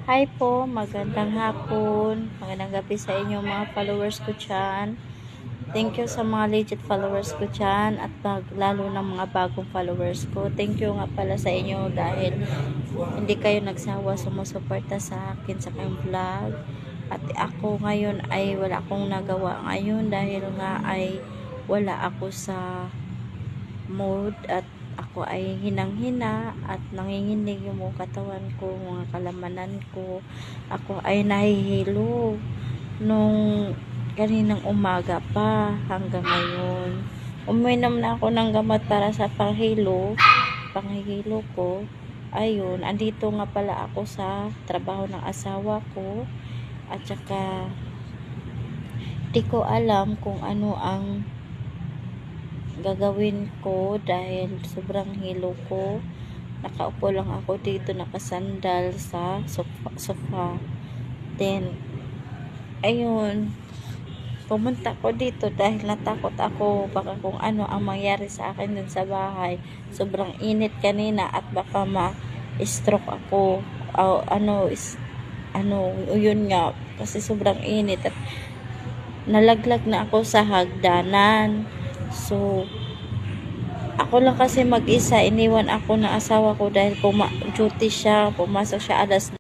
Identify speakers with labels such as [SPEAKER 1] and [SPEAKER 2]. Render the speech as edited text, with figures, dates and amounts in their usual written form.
[SPEAKER 1] Hi po, magandang hapon, magandang gabi sa inyo mga followers ko dyan. Thank you sa mga legit followers ko dyan at lalo ng mga bagong followers ko. Thank you nga pala sa inyo dahil hindi kayo nagsawa sumusuporta sa akin sa aking vlog. At ako ngayon ay wala akong nagawa ngayon dahil nga ay wala ako sa mood at ako ay hinang-hina at nanginginig yung mga katawan ko, mga kalamanan ko. Ako ay nahihilo nung kaninang umaga pa hanggang ngayon. Uminom na ako ng gamot para sa panghilo ko. Ayun, andito nga pala ako sa trabaho ng asawa ko at saka di ko alam kung ano ang gagawin ko dahil sobrang hilo ko. Nakaupo lang ako dito nakasandal sa sofa. Then ayun, pumunta ko dito dahil natakot ako baka kung ano ang mangyari sa akin dun sa bahay. Sobrang init kanina at baka ma-stroke ako. Yun nga kasi sobrang init at nalaglag na ako sa hagdanan. So, ako lang kasi mag-isa, iniwan ako ng asawa ko dahil duty siya, pumasok siya alas